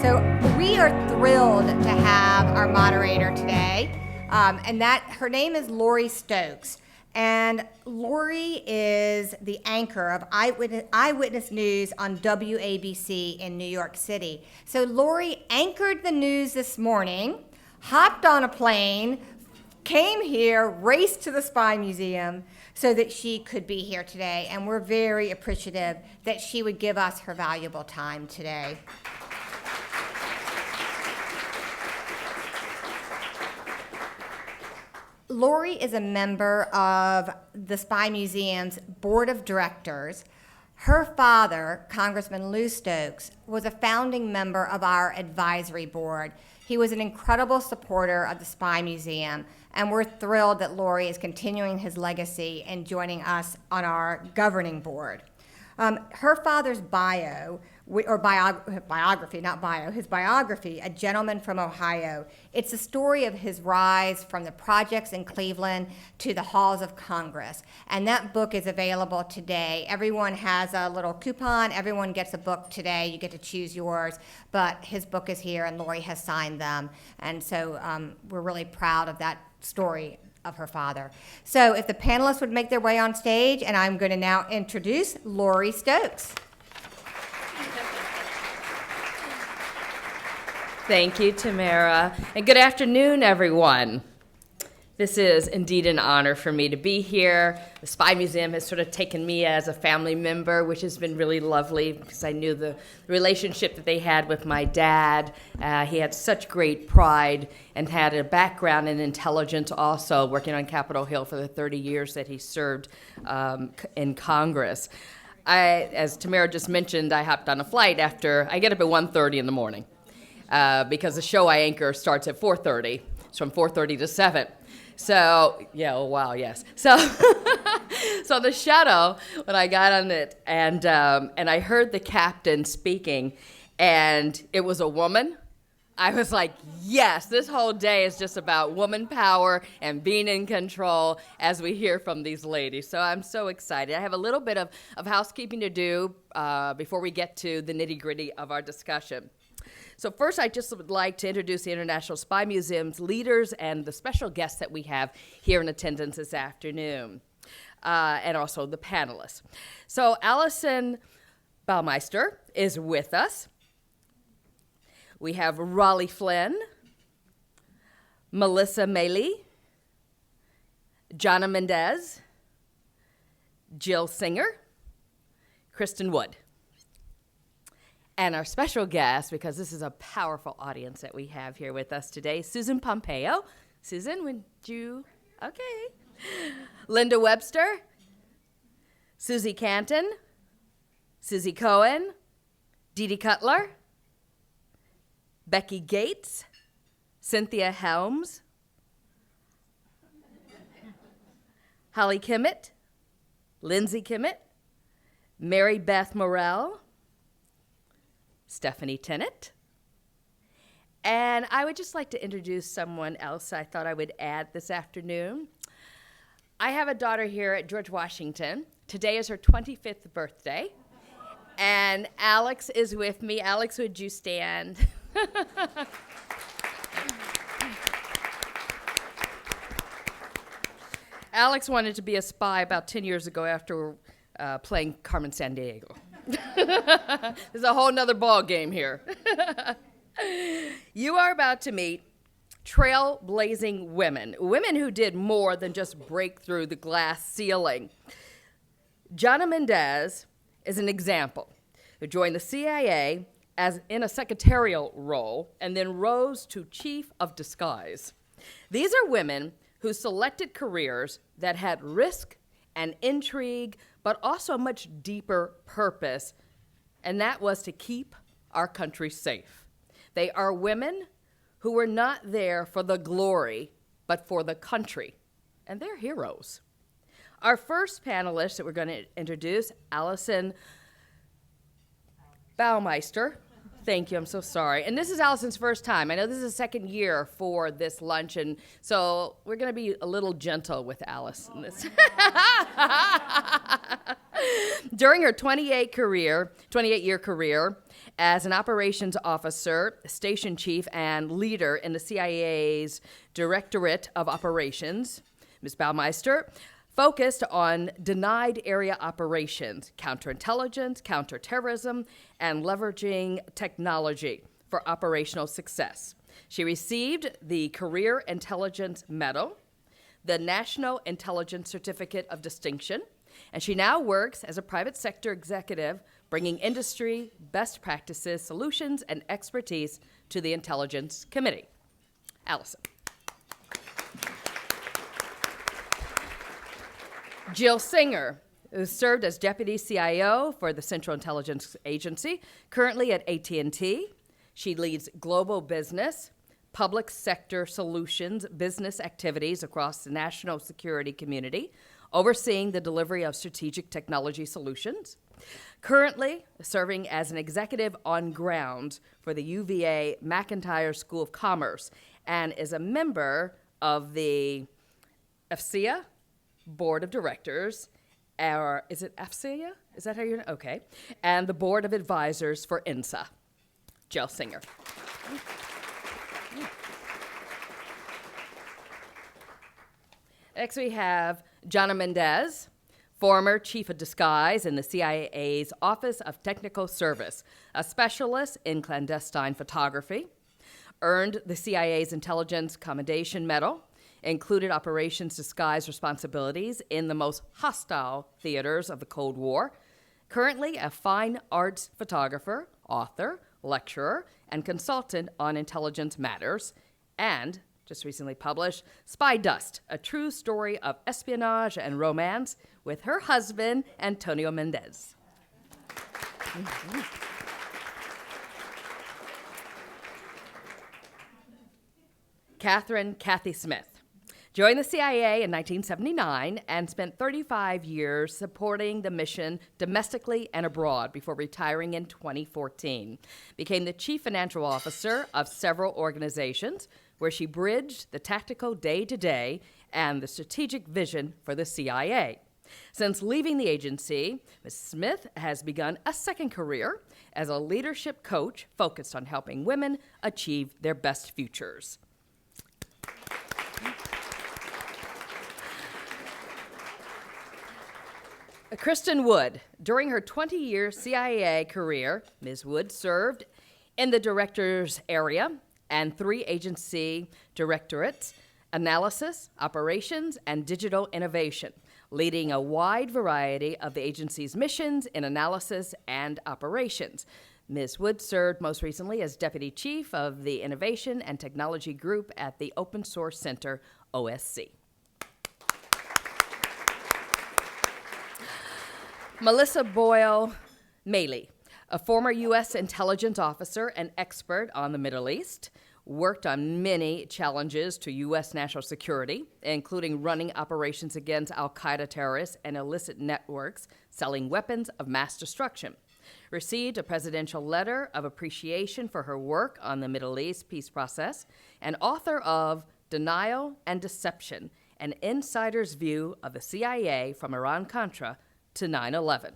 So we are thrilled to have our moderator today, and that her name is Rollie Stokes. And Rollie is the anchor of Eyewitness News on WABC in New York City. So Rollie anchored the news this morning, hopped on a plane, came here, raced to the Spy Museum so that she could be here today. And we're very appreciative that she would give us her valuable time today. Rollie is a member of the Spy Museum's Board of Directors. Her father, Congressman Lou Stokes, was a founding member of our advisory board. He was an incredible supporter of the Spy Museum, and we're thrilled that Rollie is continuing his legacy and joining us on our governing board. Her father's biography, A Gentleman from Ohio. It's the story of his rise from the projects in Cleveland to the halls of Congress. And that book is available today. Everyone has a little coupon. Everyone gets a book today. You get to choose yours. But his book is here, and Rollie has signed them. And so we're really proud of that story of her father. So if the panelists would make their way on stage, and I'm going to now introduce Rollie Stokes. Thank you, Tamara, and good afternoon, everyone. This is indeed an honor for me to be here. The Spy Museum has sort of taken me as a family member, which has been really lovely because I knew the relationship that they had with my dad. He had such great pride and had a background in intelligence also, working on Capitol Hill for the 30 years that he served in Congress. As Tamara just mentioned, I hopped on a flight after, I get up at 1:30 in the morning because the show I anchor starts at 4:30. It's from 4:30 to 7. So, yeah, oh, wow, yes. So, so the shuttle, when I got on it, and I heard the captain speaking, and it was a woman, I was like, yes, this whole day is just about woman power and being in control as we hear from these ladies. So I'm so excited. I have a little bit of housekeeping to do before we get to the nitty-gritty of our discussion. So first, I just would like to introduce the International Spy Museum's leaders and the special guests that we have here in attendance this afternoon, and also the panelists. So Alison Bouwmeester is with us. We have Rollie Flynn, Mahle, Jonna Mendez, Jill Singer, Kristin Wood. And our special guest, because this is a powerful audience that we have here with us today, Susan Pompeo. Susan, would you? Okay. Linda Webster, Susie Canton, Susie Cohen, Dee Dee Cutler, Becky Gates, Cynthia Helms, Holly Kimmett, Lindsay Kimmett, Mary Beth Morrell, Stephanie Tennant. And I would just like to introduce someone else I thought I would add this afternoon. I have a daughter here at George Washington. Today is her 25th birthday. And Alex is with me. Alex, would you stand? Alex wanted to be a spy about 10 years ago after playing Carmen Sandiego. There's a whole nother ball game here. You are about to meet trailblazing women who did more than just break through the glass ceiling. Jonna Mendez is an example, who joined the CIA as in a secretarial role and then rose to chief of disguise. These are women who selected careers that had risk and intrigue, but also a much deeper purpose, and that was to keep our country safe. They are women who were not there for the glory, but for the country, and they're heroes. Our first panelist that we're going to introduce, Alison Bouwmeester. Thank you, I'm so sorry. And this is Alison's first time. I know this is the second year for this luncheon, so we're going to be a little gentle with Alice in this. During her 28-year career as an operations officer, station chief, and leader in the CIA's Directorate of Operations. Ms. Bouwmeester focused on denied area operations, counterintelligence, counterterrorism, and leveraging technology for operational success. She received the Career Intelligence Medal, the National Intelligence Certificate of Distinction, and she now works as a private sector executive, bringing industry, best practices, solutions, and expertise to the Intelligence Committee. Alison. Jill Singer, who served as Deputy CIO for the Central Intelligence Agency, currently at AT&T. She leads global business, public sector solutions, business activities across the national security community, overseeing the delivery of strategic technology solutions. Currently serving as an executive on ground for the UVA McIntire School of Commerce and is a member of the FCA Board of Directors, or is it FCA? Is that how you're, okay. And the Board of Advisors for INSA. Jill Singer. Next we have Jonna Mendez, former Chief of Disguise in the CIA's Office of Technical Service, a specialist in clandestine photography, earned the CIA's Intelligence Commendation Medal, included operations disguise responsibilities in the most hostile theaters of the Cold War, currently a fine arts photographer, author, lecturer, and consultant on intelligence matters, and just recently published Spy Dust, a true story of espionage and romance with her husband, Antonio Mendez. Kathy Smith joined the CIA in 1979 and spent 35 years supporting the mission domestically and abroad before retiring in 2014. Became the chief financial officer of several organizations where she bridged the tactical day-to-day and the strategic vision for the CIA. Since leaving the agency, Ms. Smith has begun a second career as a leadership coach focused on helping women achieve their best futures. Kristin Wood. During her 20-year CIA career, Ms. Wood served in the director's area and 3 agency directorates: analysis, operations, and digital innovation, leading a wide variety of the agency's missions in analysis and operations. Ms. Wood served most recently as Deputy Chief of the Innovation and Technology Group at the Open Source Center, OSC. Melissa Boyle Mahle, a former U.S. intelligence officer and expert on the Middle East, worked on many challenges to U.S. national security, including running operations against al-Qaeda terrorists and illicit networks selling weapons of mass destruction. Received a presidential letter of appreciation for her work on the Middle East peace process, and author of Denial and Deception, an insider's view of the CIA from Iran-Contra to 9/11.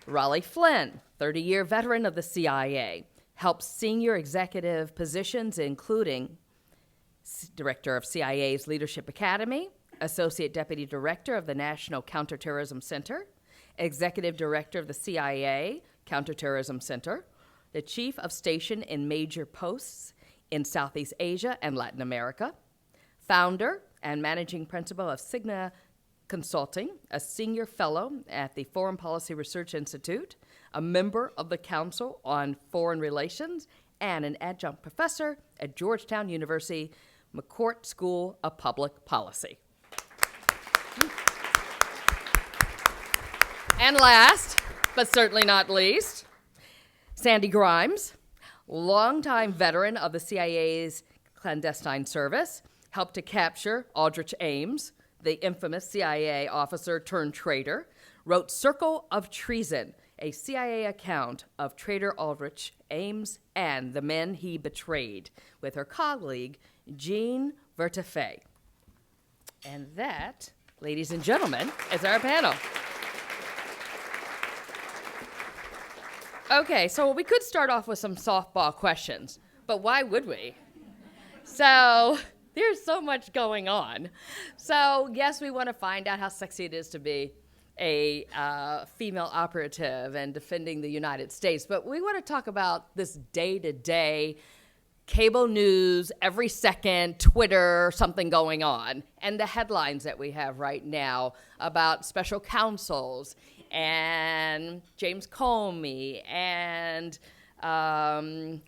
Rollie Flynn, 30-year veteran of the CIA, helped senior executive positions including Director of CIA's Leadership Academy, Associate Deputy Director of the National Counterterrorism Center, Executive Director of the CIA Counterterrorism Center, the Chief of Station in major posts in Southeast Asia and Latin America, founder and managing principal of Cigna Consulting, a senior fellow at the Foreign Policy Research Institute, a member of the Council on Foreign Relations, and an adjunct professor at Georgetown University McCourt School of Public Policy. And last, but certainly not least, Sandy Grimes, longtime veteran of the CIA's clandestine service, helped to capture Aldrich Ames, the infamous CIA officer turned traitor, wrote Circle of Treason, a CIA account of traitor Aldrich Ames and the men he betrayed, with her colleague, Jean Vertefeuille. And that ladies and gentlemen, is our panel. Okay, so we could start off with some softball questions, but why would we? So there's so much going on. So yes, we want to find out how sexy it is to be a female operative and defending the United States, but we want to talk about this day-to-day cable news, every second, Twitter, something going on, and the headlines that we have right now about special counsels and James Comey, and I'm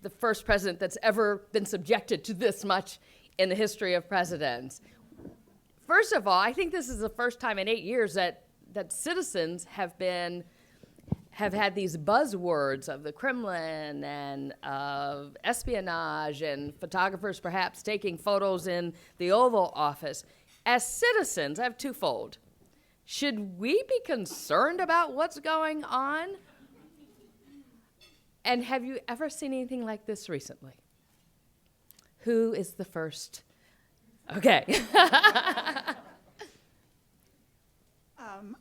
the first president that's ever been subjected to this much in the history of presidents. First of all, I think this is the first time in 8 years that citizens have had these buzzwords of the Kremlin and of espionage and photographers perhaps taking photos in the Oval Office. As citizens, I have twofold. Should we be concerned about what's going on? And have you ever seen anything like this recently? Who is the first? Okay.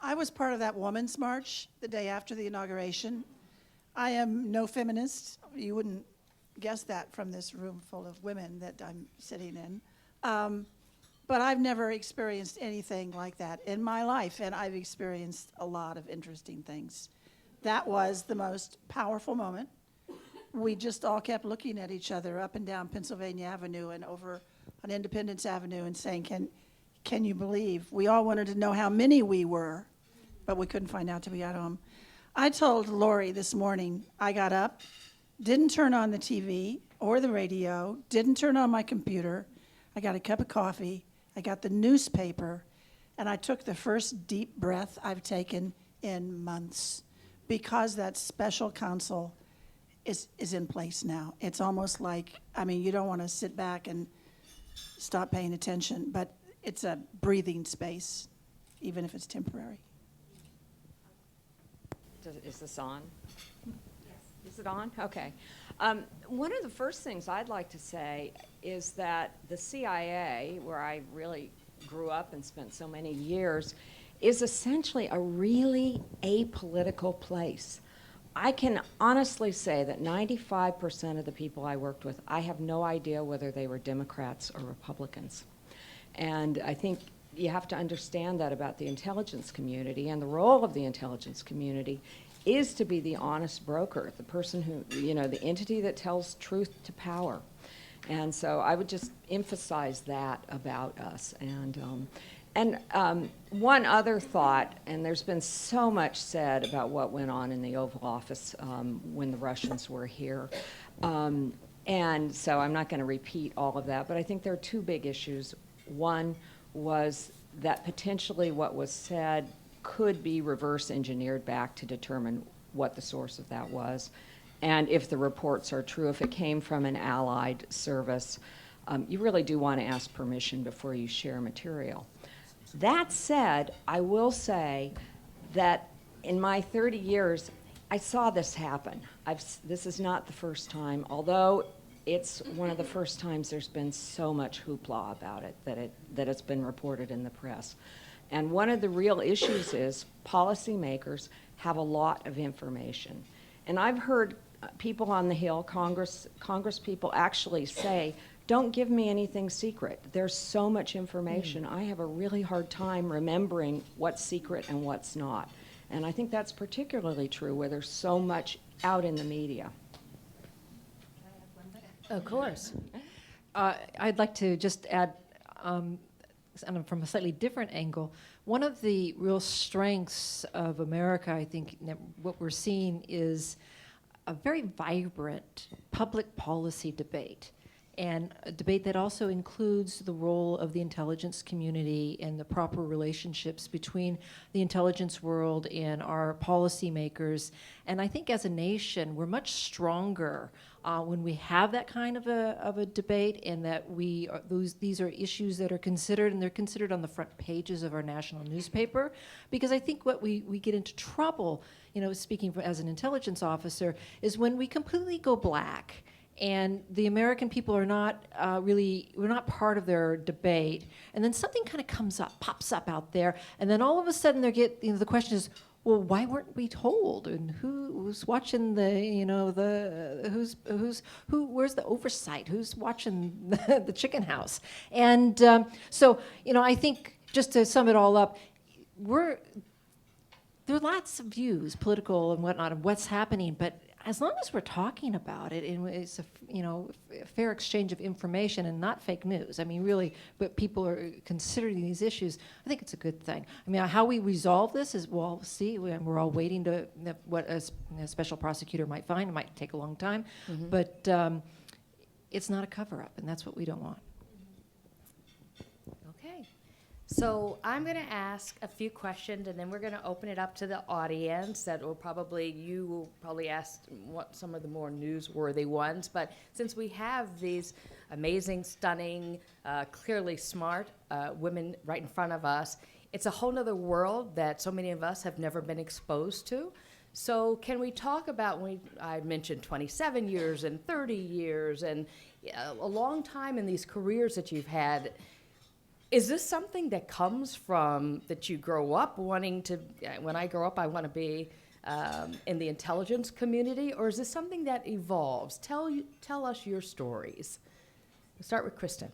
I was part of that women's march the day after the inauguration. I am no feminist. You wouldn't guess that from this room full of women that I'm sitting in. But I've never experienced anything like that in my life, and I've experienced a lot of interesting things. That was the most powerful moment. We just all kept looking at each other up and down Pennsylvania Avenue and over on Independence Avenue and saying, can you believe? We all wanted to know how many we were, but we couldn't find out till we got home. I told Lori this morning, I got up, didn't turn on the TV or the radio, didn't turn on my computer. I got a cup of coffee, I got the newspaper, and I took the first deep breath I've taken in months because that special counsel is in place now. It's almost like, you don't want to sit back and stop paying attention, but it's a breathing space, even if it's temporary. Is this on? Yes. Is it on? Okay. One of the first things I'd like to say is that the CIA, where I really grew up and spent so many years, is essentially a really apolitical place. I can honestly say that 95% of the people I worked with, I have no idea whether they were Democrats or Republicans. And I think you have to understand that about the intelligence community, and the role of the intelligence community is to be the honest broker, the person who, the entity that tells truth to power. And so I would just emphasize that about us. And one other thought, and there's been so much said about what went on in the Oval Office when the Russians were here. And so I'm not going to repeat all of that, but I think there are two big issues. One was that potentially what was said could be reverse engineered back to determine what the source of that was. And if the reports are true, if it came from an allied service, you really do want to ask permission before you share material. That said, I will say that in my 30 years, I saw this happen. This is not the first time, although it's one of the first times there's been so much hoopla about it that it's been reported in the press. And one of the real issues is policymakers have a lot of information. And I've heard people on the Hill, Congress people actually say, don't give me anything secret. There's so much information. I have a really hard time remembering what's secret and what's not. And I think that's particularly true where there's so much out in the media. Of course. I'd like to just add, and from a slightly different angle, one of the real strengths of America, I think, what we're seeing is a very vibrant public policy debate, and a debate that also includes the role of the intelligence community and the proper relationships between the intelligence world and our policymakers. And I think as a nation, we're much stronger when we have that kind of a debate, and that these are issues that are considered, and they're considered on the front pages of our national newspaper. Because I think what we get into trouble, speaking as an intelligence officer, is when we completely go black and the American people are not we're not part of their debate. And then something kind of pops up out there, and then all of a sudden the question is, well, why weren't we told? And who's watching where's the oversight? Who's watching the chicken house? And so, I think just to sum it all up, there are lots of views, political and whatnot, of what's happening, but as long as we're talking about it, and it's a fair exchange of information and not fake news. I mean, really, but people are considering these issues. I think it's a good thing. I mean, how we resolve this is, well, see, we're all waiting to what a special prosecutor might find. It might take a long time, but it's not a cover-up, and that's what we don't want. Okay. So I'm going to ask a few questions, and then we're going to open it up to the audience. You will probably ask what some of the more newsworthy ones. But since we have these amazing, stunning, clearly smart women right in front of us, it's a whole other world that so many of us have never been exposed to. So can we talk about, I mentioned 27 years and 30 years and a long time in these careers that you've had. Is this something that comes from that you grow up wanting to, when I grow up, I want to be in the intelligence community, or is this something that evolves? Tell us your stories. We'll start with Kristin.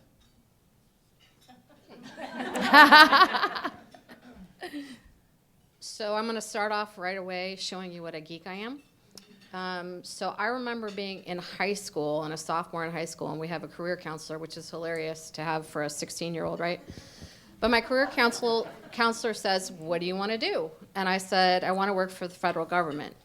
So I'm going to start off right away showing you what a geek I am. So I remember being in high school, and a sophomore in high school, and we have a career counselor, which is hilarious to have for a 16-year-old, right? But my career counselor says, what do you want to do? And I said, I want to work for the federal government.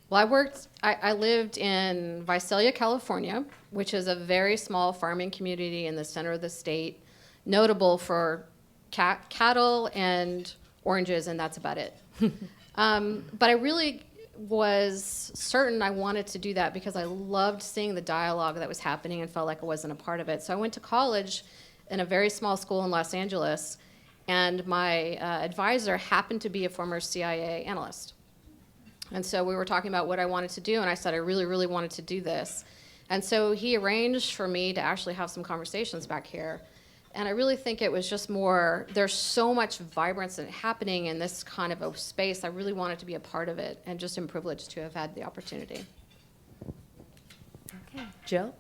Well, I lived in Visalia, California, which is a very small farming community in the center of the state, notable for cattle and oranges, and that's about it. But I really was certain I wanted to do that because I loved seeing the dialogue that was happening and felt like I wasn't a part of it. So I went to college in a very small school in Los Angeles, and my advisor happened to be a former CIA analyst. And so we were talking about what I wanted to do, and I said I really, really wanted to do this. And so he arranged for me to actually have some conversations back here. And I really think it was just more, there's so much vibrance happening in this kind of a space. I really wanted to be a part of it, and just am privileged to have had the opportunity. Okay. Jill?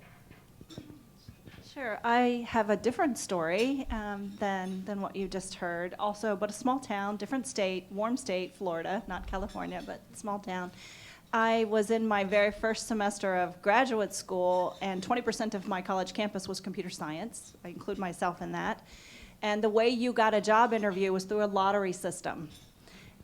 Sure. I have a different story than what you just heard. Also, but a small town, different state, warm state, Florida, not California, but small town. I was in my very first semester of graduate school, and 20% of my college campus was computer science. I include myself in that. And the way you got a job interview was through a lottery system.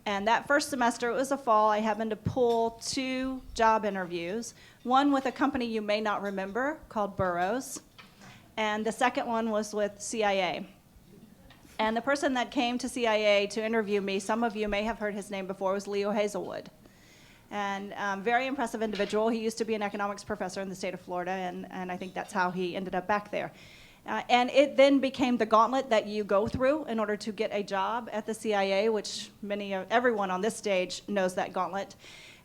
And that first semester, it was a fall, I happened to pull 2 job interviews, one with a company you may not remember called Burroughs, and the second one was with CIA. And the person that came to CIA to interview me, some of you may have heard his name before, was Leo Hazelwood. And very impressive individual. He used to be an economics professor in the state of Florida, and I think that's how he ended up back there. And it then became the gauntlet that you go through in order to get a job at the CIA, which everyone on this stage knows that gauntlet.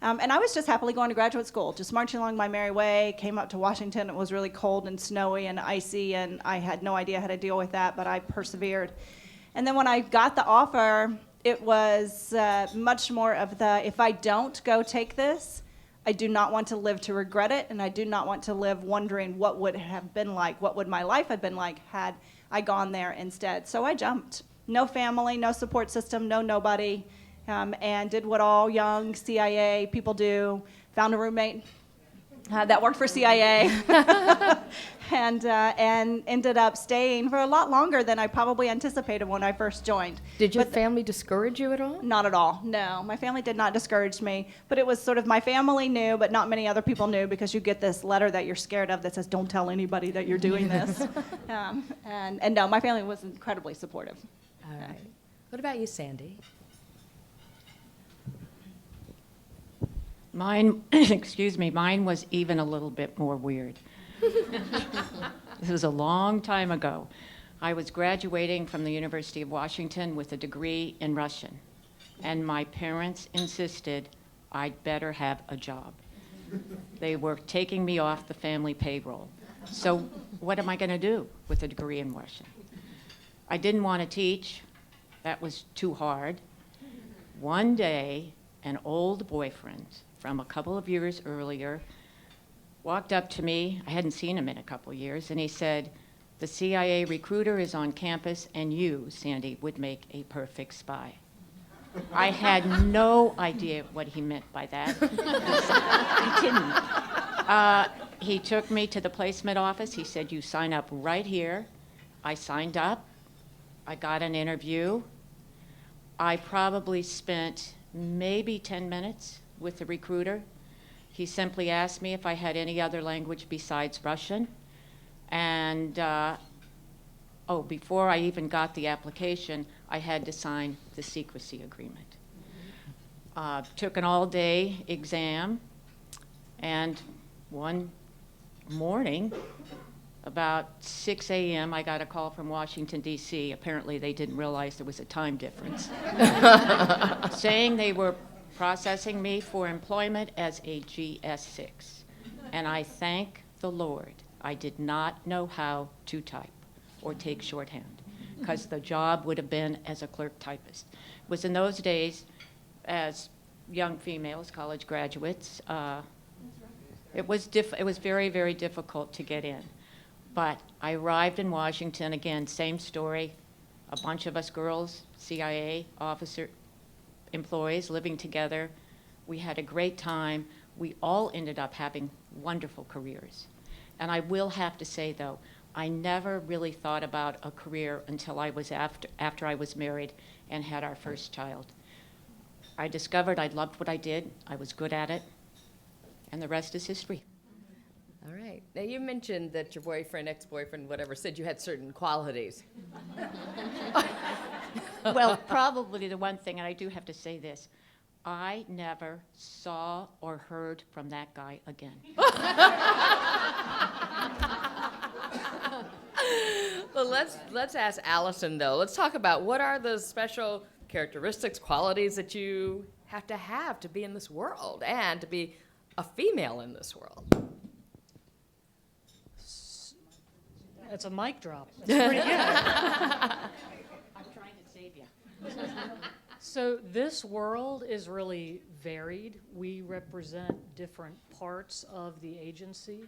And I was just happily going to graduate school, just marching along my merry way, came up to Washington. It was really cold and snowy and icy, and I had no idea how to deal with that, but I persevered. And then when I got the offer, it was much more of if I don't go take this, I do not want to live to regret it, and I do not want to live wondering what would have been like, what would my life have been like had I gone there instead. So I jumped. No family, no support system, nobody, and did what all young CIA people do, found a roommate that worked for CIA, and ended up staying for a lot longer than I probably anticipated when I first joined. Did your family discourage you at all? Not at all, no. My family did not discourage me, but it was sort of my family knew, but not many other people knew, because you get this letter that you're scared of that says, don't tell anybody that you're doing this. And no, my family was incredibly supportive. All right. What about you, Sandy? Mine, mine was even a little bit more weird. This was a long time ago. I was graduating from the University of Washington with a degree in Russian, and my parents insisted I'd better have a job. They were taking me off the family payroll. So what am I going to do with a degree in Russian? I didn't want to teach. That was too hard. One day, an old boyfriend from a couple of years earlier walked up to me. I hadn't seen him in a couple years, and he said, "The CIA recruiter is on campus, and you, Sandy, would make a perfect spy." I had no idea what he meant by that. He didn't. He took me to the placement office. He said, "You sign up right here." I signed up. I got an interview. I probably spent maybe 10 minutes with the recruiter. He simply asked me if I had any other language besides Russian. And, before I even got the application, I had to sign the secrecy agreement. Took an all-day exam, and one morning, about 6 a.m., I got a call from Washington, D.C. Apparently, they didn't realize there was a time difference, saying they were processing me for employment as a GS6. And I thank the Lord I did not know how to type or take shorthand, because the job would have been as a clerk typist. It was in those days, as young females, college graduates, it was very, very difficult to get in. But I arrived in Washington, again, same story, a bunch of us girls, CIA officer employees living together. We had a great time. We all ended up having wonderful careers. And I will have to say, though, I never really thought about a career until I was after I was married and had our first child. I discovered I loved what I did. I was good at it. And the rest is history. All right. Now, you mentioned that your boyfriend, ex-boyfriend, whatever, said you had certain qualities. Well, probably the one thing, and I do have to say this, I never saw or heard from that guy again. Well, let's ask Alison, though. Let's talk about what are the special characteristics, qualities that you have to be in this world and to be a female in this world. That's a mic drop. That's pretty good. I'm trying to save you. So this world is really varied. We represent different parts of the agency.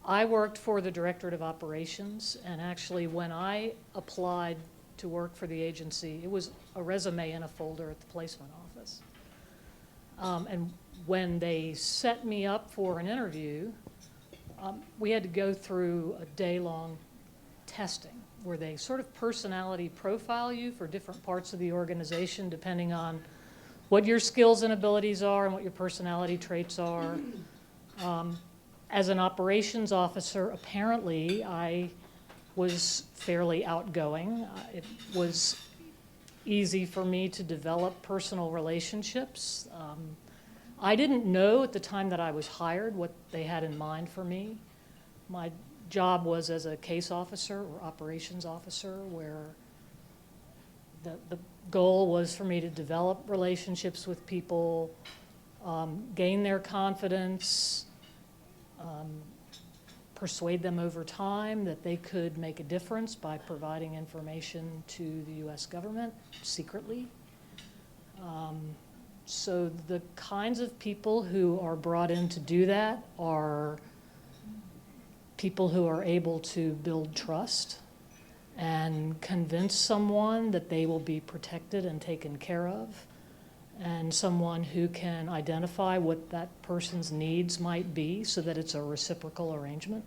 I worked for the Directorate of Operations, and actually when I applied to work for the agency, it was a resume in a folder at the placement office. And when they set me up for an interview, we had to go through a day-long testing where they sort of personality profile you for different parts of the organization depending on what your skills and abilities are and what your personality traits are. As an operations officer, apparently I was fairly outgoing. It was easy for me to develop personal relationships. I didn't know at the time that I was hired what they had in mind for me. My job was as a case officer or operations officer, where the goal was for me to develop relationships with people, gain their confidence, persuade them over time that they could make a difference by providing information to the U.S. government secretly. So the kinds of people who are brought in to do that are people who are able to build trust and convince someone that they will be protected and taken care of, and someone who can identify what that person's needs might be so that it's a reciprocal arrangement.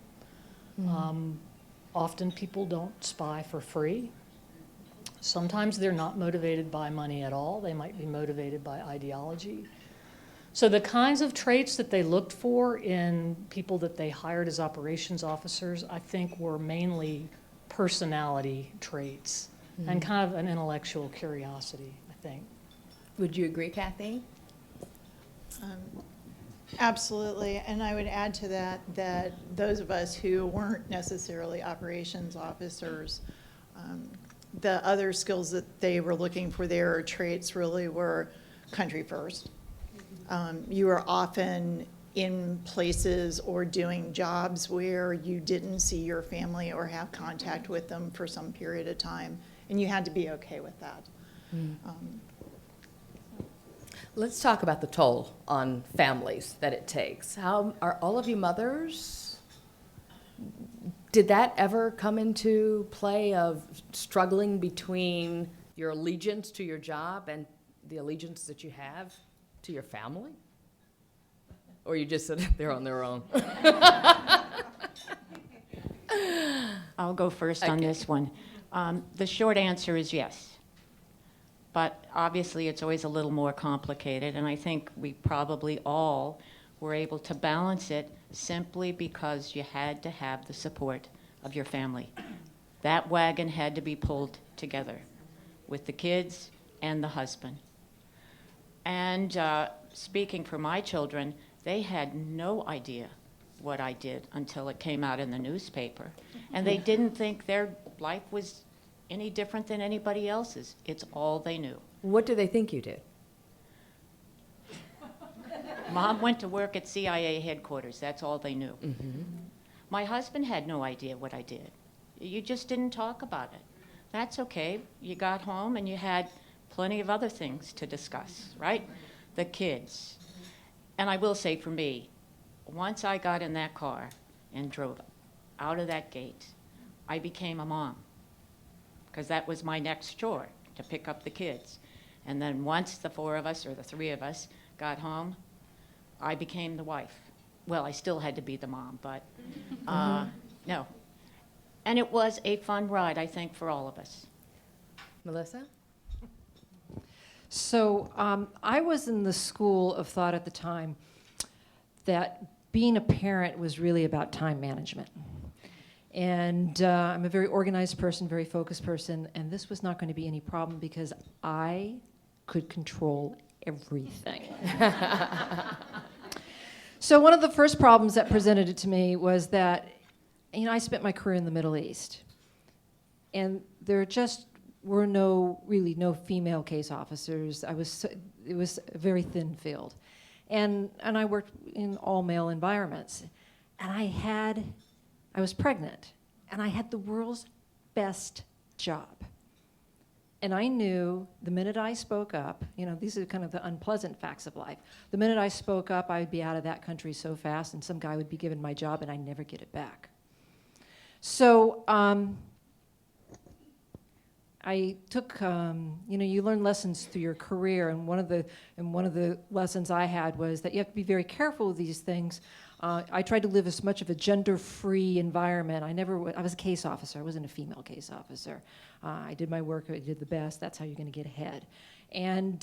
Often people don't spy for free. Sometimes they're not motivated by money at all. They might be motivated by ideology. So the kinds of traits that they looked for in people that they hired as operations officers, I think, were mainly personality traits and kind of an intellectual curiosity, I think. Would you agree, Kathy? Absolutely, and I would add to that those of us who weren't necessarily operations officers, the other skills that they were looking for there, or traits, really were country first. You were often in places or doing jobs where you didn't see your family or have contact with them for some period of time, and you had to be okay with that. Let's talk about the toll on families that it takes. How are all of you mothers? Did that ever come into play of struggling between your allegiance to your job and the allegiance that you have to your family? Or you just said they're on their own? I'll go first on this one. The short answer is yes. But obviously, it's always a little more complicated, and I think we probably all were able to balance it simply because you had to have the support of your family. That wagon had to be pulled together with the kids and the husband. And speaking for my children, they had no idea what I did until it came out in the newspaper. And they didn't think their life was any different than anybody else's. It's all they knew. What do they think you did? Mom went to work at CIA headquarters. That's all they knew. Mm-hmm. My husband had no idea what I did. You just didn't talk about it. That's okay. You got home and you had plenty of other things to discuss, right? The kids. And I will say for me, once I got in that car and drove out of that gate, I became a mom, because that was my next chore, to pick up the kids. And then once the four of us, or the three of us, got home, I became the wife. Well, I still had to be the mom, but no. And it was a fun ride, I think, for all of us. Melissa? So I was in the school of thought at the time that being a parent was really about time management. And I'm a very organized person, very focused person, and this was not going to be any problem because I could control everything. So one of the first problems that presented it to me was that, you know, I spent my career in the Middle East, and there just were really no female case officers. It was a very thin field. And I worked in all male environments. And I was pregnant, and I had the world's best job. And I knew the minute I spoke up, you know, these are kind of the unpleasant facts of life. The minute I spoke up, I'd be out of that country so fast, and some guy would be given my job, and I'd never get it back. So I took, you know, you learn lessons through your career, and one of the lessons I had was that you have to be very careful with these things. I tried to live as much of a gender-free environment. I was a case officer. I wasn't a female case officer. I did my work. I did the best. That's how you're going to get ahead. And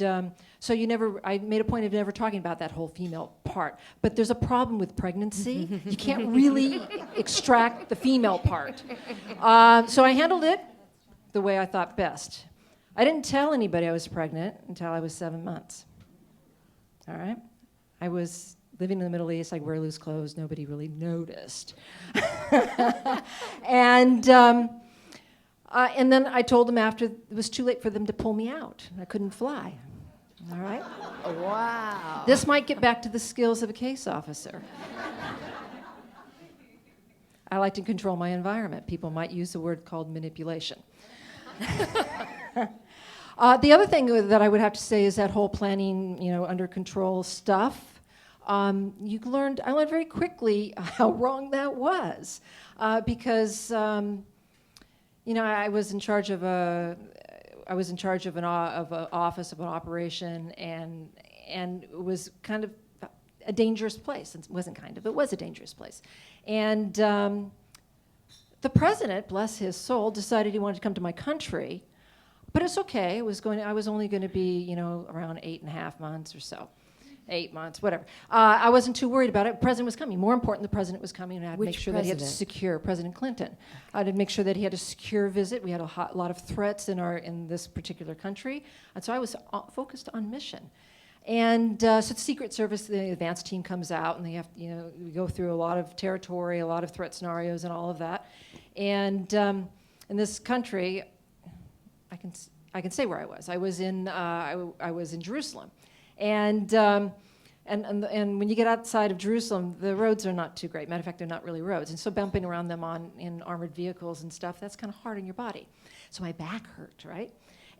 so I made a point of never talking about that whole female part. But there's a problem with pregnancy. You can't really extract the female part. So I handled it the way I thought best. I didn't tell anybody I was pregnant until I was 7 months. All right? I was living in the Middle East. I'd wear loose clothes. Nobody really noticed. And then I told them after it was too late for them to pull me out. I couldn't fly. All right? Wow. This might get back to the skills of a case officer. I like to control my environment. People might use a word called manipulation. The other thing that I would have to say is that whole planning, you know, under control stuff. I learned very quickly how wrong that was, because you know, I was in charge of an office of an operation, and it was kind of a dangerous place. It wasn't kind of, it was a dangerous place, and the president, bless his soul, decided he wanted to come to my country, but it's okay. I was only going to be, you know, around 8.5 months or so. 8 months, whatever. I wasn't too worried about it. The president was coming. More important, the president was coming, and I had to make sure that he had to secure President Clinton. I had to make sure that he had a secure visit. We had a lot of threats in this particular country, and so I was focused on mission. And so the Secret Service, the advance team comes out, and they have, you know, we go through a lot of territory, a lot of threat scenarios, and all of that. And in this country, I can say where I was. I was in Jerusalem. And And when you get outside of Jerusalem, the roads are not too great. Matter of fact, they're not really roads. And so bumping around them in armored vehicles and stuff, that's kind of hard on your body. So my back hurt, right?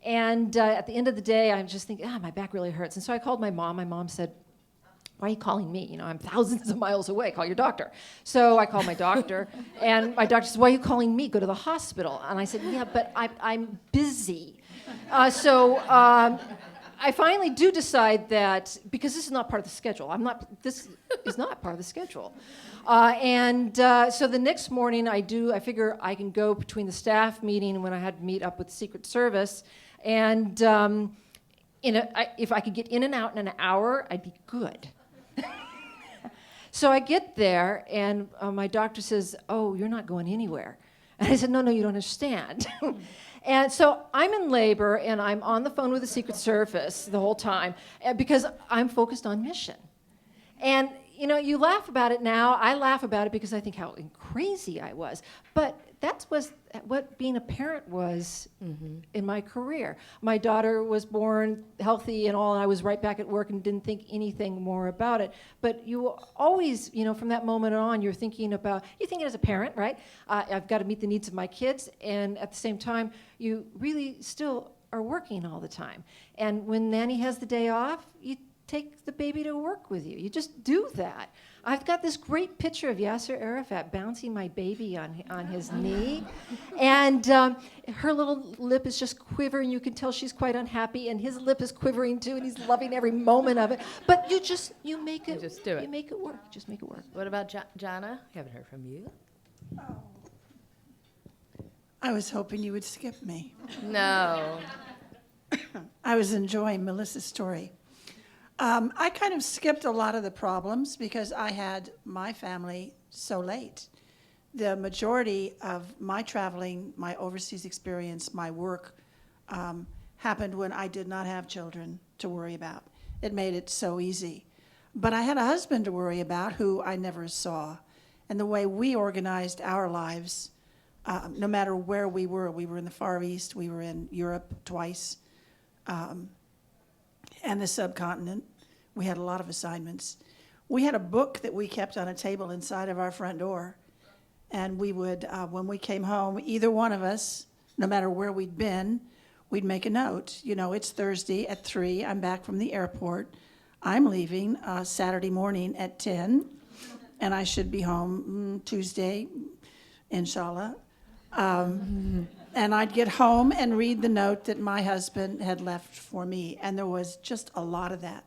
And at the end of the day, I'm just thinking, my back really hurts. And so I called my mom. My mom said, why are you calling me? You know, I'm thousands of miles away. Call your doctor. So I called my doctor, and my doctor said, why are you calling me? Go to the hospital. And I said, yeah, but I'm busy. I finally do decide that, because this is not part of the schedule. This is not part of the schedule. So the next morning I figure I can go between the staff meeting when I had to meet up with the Secret Service, and if I could get in and out in an hour, I'd be good. So I get there, and my doctor says, oh, you're not going anywhere. And I said, no, you don't understand. And so I'm in labor, and I'm on the phone with the Secret Service the whole time because I'm focused on mission. And, you know, you laugh about it now. I laugh about it because I think how crazy I was. But that was what being a parent was in my career. My daughter was born healthy and all, and I was right back at work and didn't think anything more about it. But you always, you know, from that moment on, you're thinking as a parent, right? I've got to meet the needs of my kids, and at the same time, you really still are working all the time. And when Nanny has the day off, you take the baby to work with you. You just do that. I've got this great picture of Yasser Arafat bouncing my baby on his knee, and her little lip is just quivering. You can tell she's quite unhappy, and his lip is quivering too, and he's loving every moment of it. But you make it. Just do it. You make it work. Just make it work. What about Jonna? Haven't heard from you. I was hoping you would skip me. No. I was enjoying Melissa's story. I kind of skipped a lot of the problems because I had my family so late. The majority of my traveling, my overseas experience, my work happened when I did not have children to worry about. It made it so easy. But I had a husband to worry about who I never saw. And the way we organized our lives, no matter where we were in the Far East, we were in Europe twice, and the subcontinent. We had a lot of assignments. We had a book that we kept on a table inside of our front door, and we would, when we came home, either one of us, no matter where we'd been, we'd make a note. You know, it's Thursday at 3, I'm back from the airport. I'm leaving Saturday morning at 10, and I should be home Tuesday, inshallah. And I'd get home and read the note that my husband had left for me, and there was just a lot of that.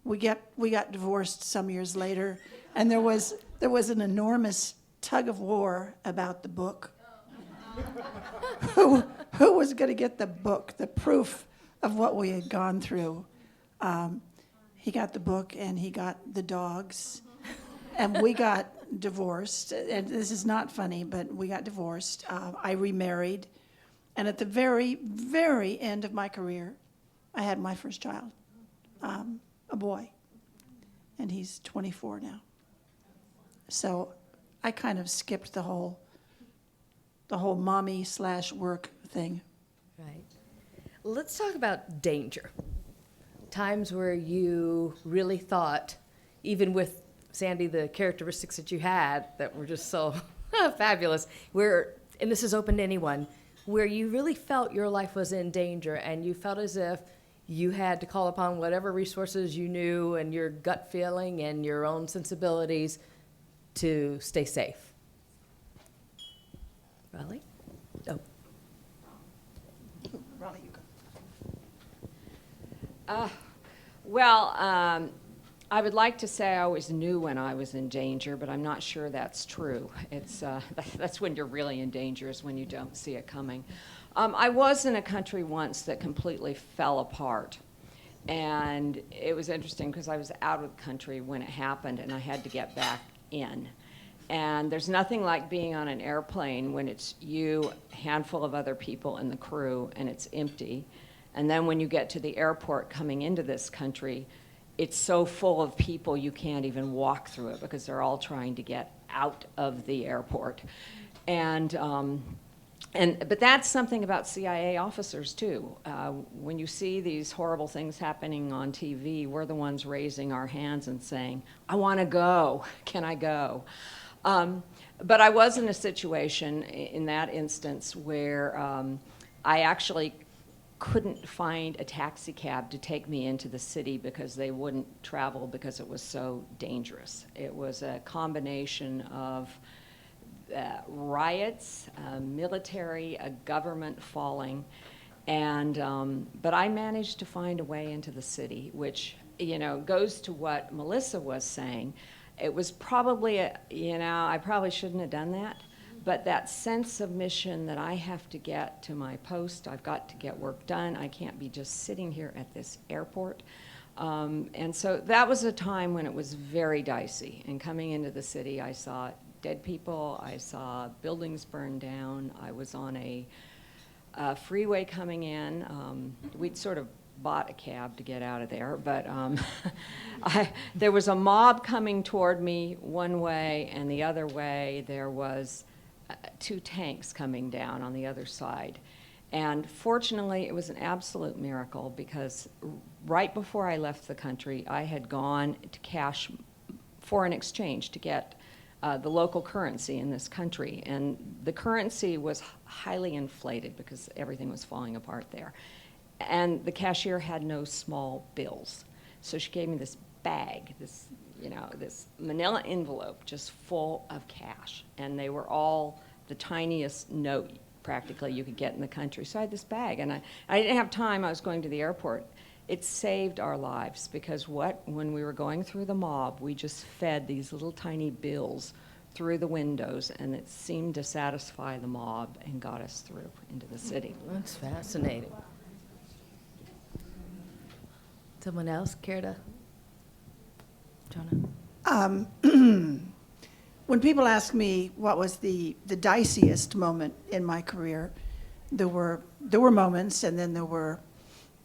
We got divorced some years later, and there was an enormous tug of war about the book. Who was going to get the book, the proof of what we had gone through? He got the book, and he got the dogs, and we got divorced. And this is not funny, but we got divorced. I remarried, and at the very, very end of my career, I had my first child. A boy, and he's 24 now. So I kind of skipped the whole mommy/work thing. Right. Let's talk about danger. Times where you really thought, even with Sandy, the characteristics that you had that were just so fabulous, and this is open to anyone, where you really felt your life was in danger and you felt as if you had to call upon whatever resources you knew and your gut feeling and your own sensibilities to stay safe. Rollie? Oh. Rollie, you go. I would like to say I always knew when I was in danger, but I'm not sure that's true. It's that's when you're really in danger, is when you don't see it coming. I was in a country once that completely fell apart, and it was interesting because I was out of the country when it happened, and I had to get back in. And there's nothing like being on an airplane when it's you, a handful of other people in the crew, and it's empty. And then when you get to the airport coming into this country, it's so full of people you can't even walk through it because they're all trying to get out of the airport. And But that's something about CIA officers too. When you see these horrible things happening on TV, we're the ones raising our hands and saying, I want to go, can I go? But I was in a situation in that instance where I actually couldn't find a taxi cab to take me into the city because they wouldn't travel because it was so dangerous. It was a combination of riots, military, a government falling, and but I managed to find a way into the city, which goes to what Melissa was saying. It was probably I probably shouldn't have done that, but that sense of mission that I have to get to my post, I've got to get work done. I can't be just sitting here at this airport. And so that was a time when it was very dicey. And coming into the city, I saw dead people, I saw buildings burned down. I was on a freeway coming in. We'd sort of bought a cab to get out of there, but there was a mob coming toward me one way, and the other way there was 2 tanks coming down on the other side. And fortunately, it was an absolute miracle because right before I left the country, I had gone to cash foreign exchange to get the local currency in this country. And the currency was highly inflated because everything was falling apart there. And the cashier had no small bills. So she gave me this bag, this manila envelope just full of cash. And they were all the tiniest note practically you could get in the country. So I had this bag, and I didn't have time. I was going to the airport. It saved our lives because when we were going through the mob, we just fed these little tiny bills through the windows, and it seemed to satisfy the mob and got us through into the city. That's fascinating. Someone else care to? Jonna? When people ask me what was the diciest moment in my career, there were moments, and then there were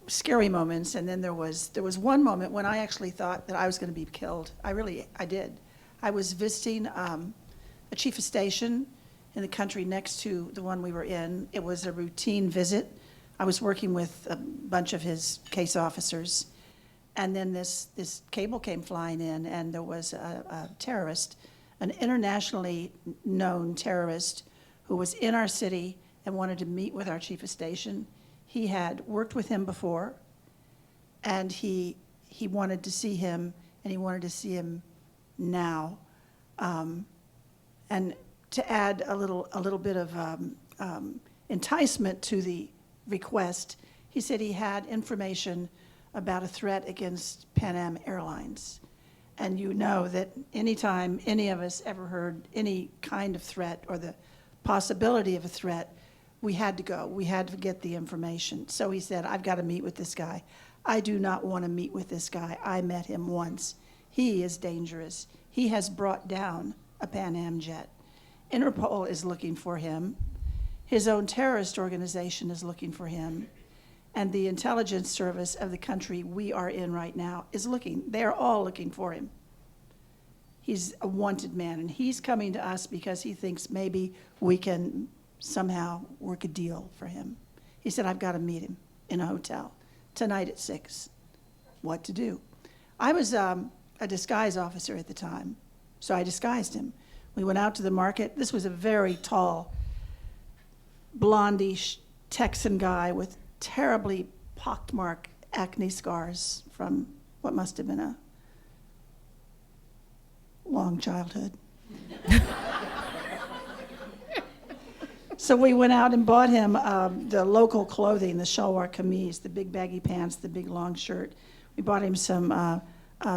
scary moments, and then there was one moment when I actually thought that I was going to be killed. I did. I was visiting a chief of station in the country next to the one we were in. It was a routine visit. I was working with a bunch of his case officers, and then this cable came flying in, and there was a terrorist, an internationally known terrorist who was in our city and wanted to meet with our chief of station. He had worked with him before, and he wanted to see him, and he wanted to see him now. And to add a little bit of enticement to the request, he said he had information about a threat against Pan Am Airlines. And you know that anytime any of us ever heard any kind of threat or the possibility of a threat, we had to go. We had to get the information. So he said, I've got to meet with this guy. I do not want to meet with this guy. I met him once. He is dangerous. He has brought down a Pan Am jet. Interpol is looking for him. His own terrorist organization is looking for him. And the intelligence service of the country we are in right now is looking. They're all looking for him. He's a wanted man, and he's coming to us because he thinks maybe we can somehow work a deal for him. He said, I've got to meet him in a hotel tonight at 6. What to do? I was a disguise officer at the time, so I disguised him. We went out to the market. This was a very tall, blondish Texan guy with terribly pockmarked acne scars from what must have been a long childhood. So we went out and bought him the local clothing, the shalwar kameez, the big baggy pants, the big long shirt. We bought him some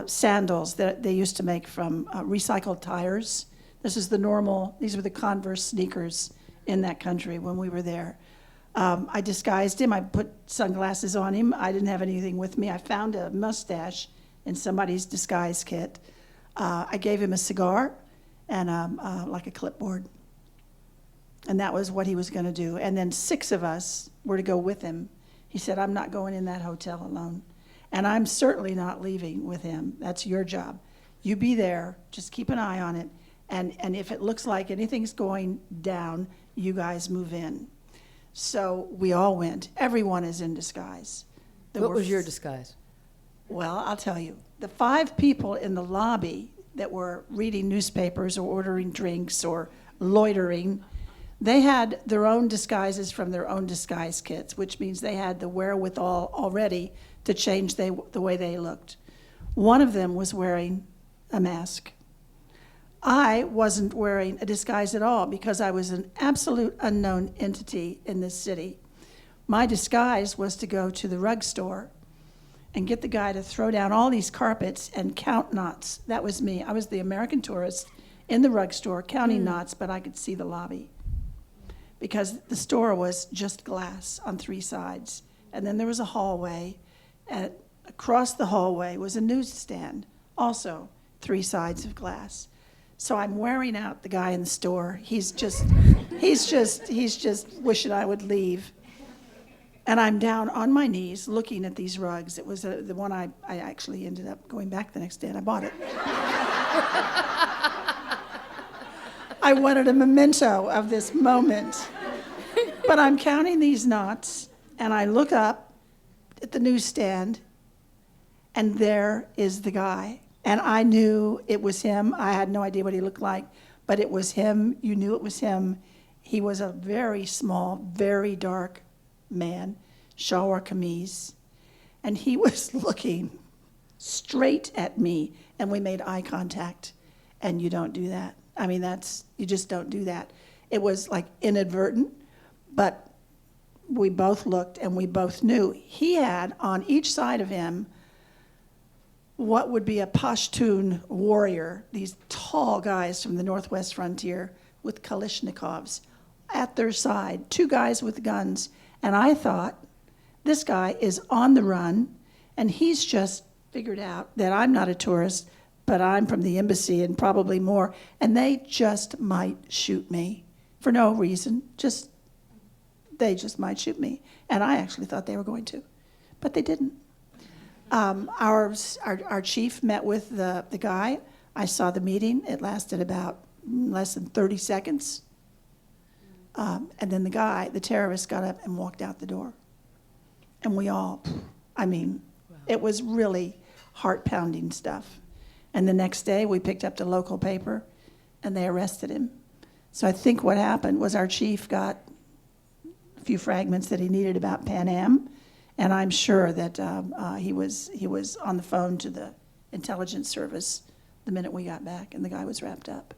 sandals that they used to make from recycled tires. These were the Converse sneakers in that country when we were there. I disguised him. I put sunglasses on him. I didn't have anything with me. I found a mustache in somebody's disguise kit. I gave him a cigar and like a clipboard. And that was what he was going to do. And then 6 of us were to go with him. He said, I'm not going in that hotel alone. And I'm certainly not leaving with him. That's your job. You be there. Just keep an eye on it. And if it looks like anything's going down, you guys move in. So we all went. Everyone is in disguise. There What were was your disguise? Well, I'll tell you. The 5 people in the lobby that were reading newspapers or ordering drinks or loitering, they had their own disguises from their own disguise kits, which means they had the wherewithal already to change the way they looked. One of them was wearing a mask. I wasn't wearing a disguise at all because I was an absolute unknown entity in this city. My disguise was to go to the rug store and get the guy to throw down all these carpets and count knots. That was me. I was the American tourist in the rug store counting knots, but I could see the lobby because the store was just glass on 3 sides. And then there was a hallway, and across the hallway was a newsstand, also 3 sides of glass. So I'm wearing out the guy in the store. He's just wishing I would leave. And I'm down on my knees looking at these rugs. It was the one I actually ended up going back the next day and I bought it. I wanted a memento of this moment. But I'm counting these knots and I look up at the newsstand and there is the guy. And I knew it was him. I had no idea what he looked like, but it was him. You knew it was him. He was a very small, very dark man, shalwar kameez, and he was looking straight at me, and we made eye contact, and you don't do that. I mean, you just don't do that. It was like inadvertent, but we both looked, and we both knew. He had on each side of him what would be a Pashtun warrior, these tall guys from the northwest frontier with Kalashnikovs at their side, 2 guys with guns. And I thought, this guy is on the run, and he's just figured out that I'm not a tourist, but I'm from the embassy and probably more, and they just might shoot me for no reason. They just might shoot me. And I actually thought they were going to, but they didn't. Our chief met with the guy. I saw the meeting. It lasted about less than 30 seconds. And then the terrorist got up and walked out the door. And we all, it was really heart-pounding stuff. And the next day, we picked up the local paper, and they arrested him. So I think what happened was our chief got a few fragments that he needed about Pan Am, and I'm sure that he was on the phone to the intelligence service the minute we got back, and the guy was wrapped up.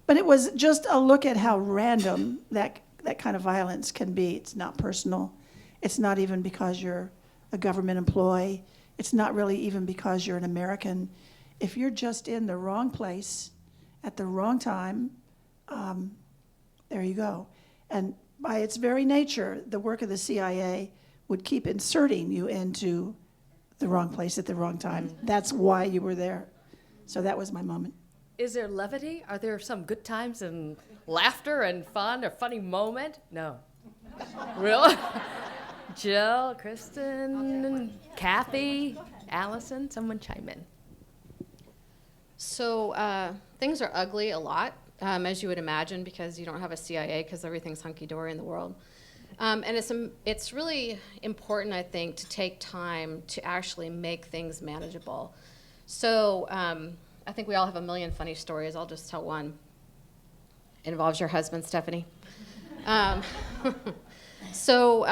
But it was just a look at how random that kind of violence can be. It's not personal. It's not even because you're a government employee. It's not really even because you're an American. If you're just in the wrong place at the wrong time, there you go. And by its very nature, the work of the CIA would keep inserting you into the wrong place at the wrong time. That's why you were there. So that was my moment. Is there levity? Are there some good times and laughter and fun or funny moment? No. Really? Jill, Kristin, Kathy, Allison, someone chime in. So things are ugly a lot, as you would imagine, because you don't have a CIA, because everything's hunky-dory in the world. And it's really important, I think, to take time to actually make things manageable. So I think we all have a million funny stories. I'll just tell one. It involves your husband, Stephanie. So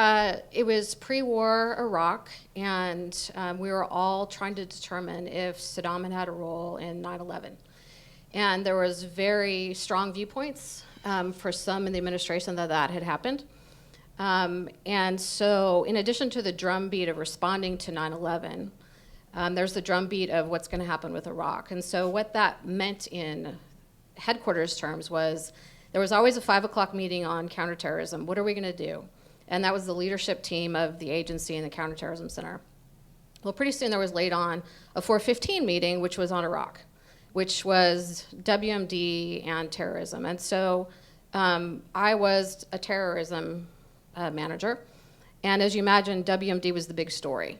it was pre-war Iraq, and we were all trying to determine if Saddam had a role in 9/11. And there was very strong viewpoints for some in the administration that had happened. And so in addition to the drumbeat of responding to 9/11, there's the drumbeat of what's going to happen with Iraq. And so what that meant in headquarters terms was there was always a 5 o'clock meeting on counterterrorism. What are we going to do? And that was the leadership team of the agency and the Counterterrorism Center. Well, pretty soon there was laid on a 4:15 meeting, which was on Iraq, which was WMD and terrorism. And so I was a terrorism manager. And as you imagine, WMD was the big story,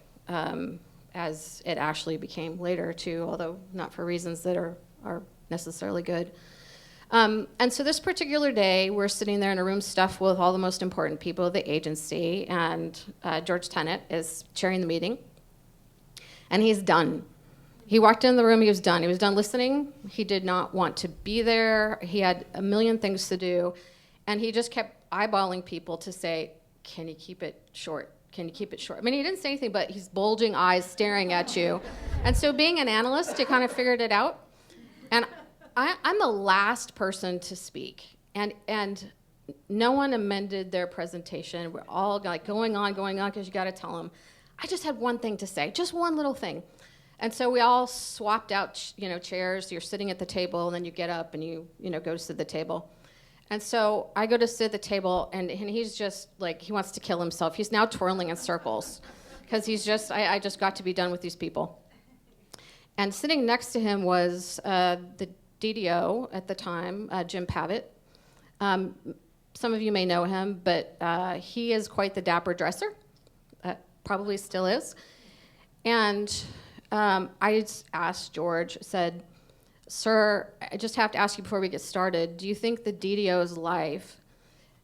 as it actually became later too, although not for reasons that are necessarily good. And so this particular day, we're sitting there in a room stuffed with all the most important people of the agency, and George Tenet is chairing the meeting, and he's done. He walked in the room, he was done. He was done listening. He did not want to be there. He had a million things to do, and he just kept eyeballing people to say, can you keep it short? Can you keep it short? I mean, he didn't say anything, but he's bulging eyes staring at you. And so being an analyst, you kind of figured it out. And I'm the last person to speak. And no one amended their presentation. We're all like going on, because you got to tell them. I just had one thing to say, just one little thing. And so we all swapped out, chairs. You're sitting at the table, and then you get up and you go to sit at the table. And so I go to sit at the table, and he's just like, he wants to kill himself. He's now twirling in circles because he's just, I just got to be done with these people. And sitting next to him was the DDO at the time, Jim Pavitt. Some of you may know him, but he is quite the dapper dresser, probably still is. And I asked George, said, sir, I just have to ask you before we get started, do you think the DDO's life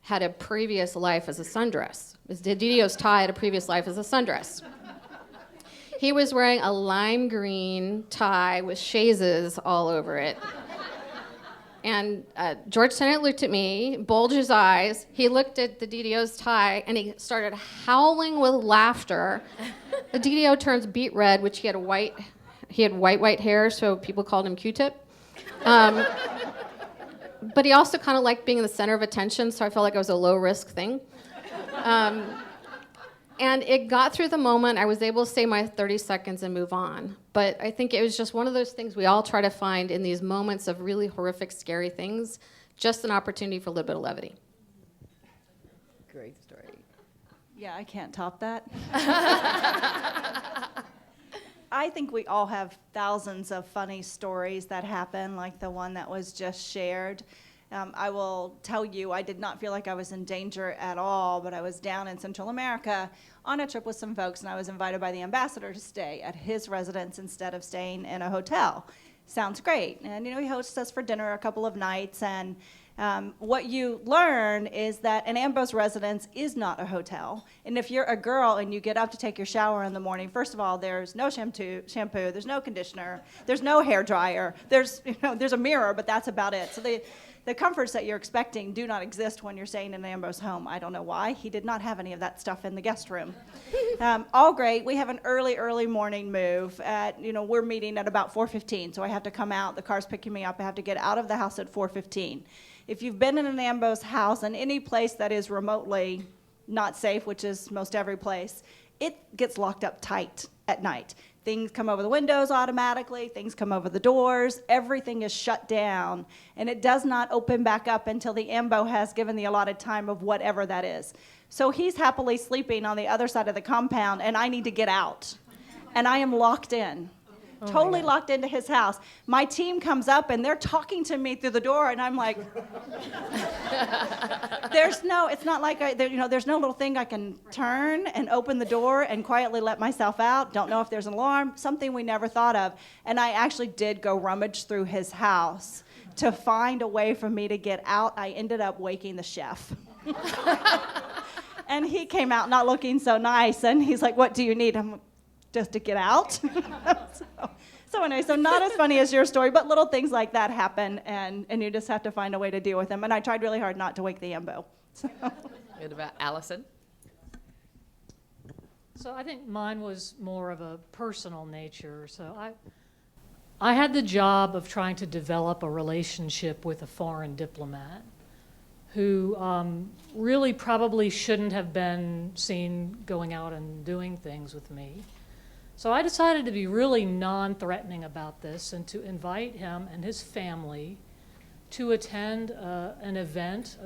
had a previous life as a sundress? The DDO's tie had a previous life as a sundress. He was wearing a lime green tie with chaises all over it. And George Tenet looked at me, bulged his eyes. He looked at the DDO's tie, and he started howling with laughter. The DDO turns beet red, which he had white hair, so people called him Q-tip. But he also kind of liked being in the center of attention, so I felt like it was a low-risk thing. And it got through the moment. I was able to say my 30 seconds and move on. But I think it was just one of those things we all try to find in these moments of really horrific, scary things, just an opportunity for a little bit of levity. Great story. Yeah, I can't top that. I think we all have thousands of funny stories that happen, like the one that was just shared. I will tell you, I did not feel like I was in danger at all, but I was down in Central America on a trip with some folks, and I was invited by the ambassador to stay at his residence instead of staying in a hotel. Sounds great. And, he hosts us for dinner a couple of nights, and what you learn is that an Ambo's residence is not a hotel. And if you're a girl and you get up to take your shower in the morning, first of all, there's no shampoo, there's no conditioner, there's no hair dryer, there's a mirror, but that's about it. So the comforts that you're expecting do not exist when you're staying in Ambo's home. I don't know why. He did not have any of that stuff in the guest room. All great. We have an early morning move. We're meeting at about 4:15, so I have to come out. The car's picking me up. I have to get out of the house at 4:15. If you've been in an Ambo's house and any place that is remotely not safe, which is most every place, it gets locked up tight at night. Things come over the windows automatically, things come over the doors, everything is shut down, and it does not open back up until the Ambo has given the allotted time of whatever that is. So he's happily sleeping on the other side of the compound, and I need to get out. And I am locked in. Totally locked into his house. My team comes up and they're talking to me through the door, and I'm like, it's not like there's no little thing I can turn and open the door and quietly let myself out. Don't know if there's an alarm, something we never thought of. And I actually did go rummage through his house to find a way for me to get out. I ended up waking the chef. And he came out not looking so nice, and he's like, what do you need? I'm like, just to get out. So anyway, not as funny as your story, but little things like that happen, and you just have to find a way to deal with them. And I tried really hard not to wake the Ambo. So. What about Alison? So I think mine was more of a personal nature. So I had the job of trying to develop a relationship with a foreign diplomat who really probably shouldn't have been seen going out and doing things with me. So I decided to be really non-threatening about this and to invite him and his family to attend an event,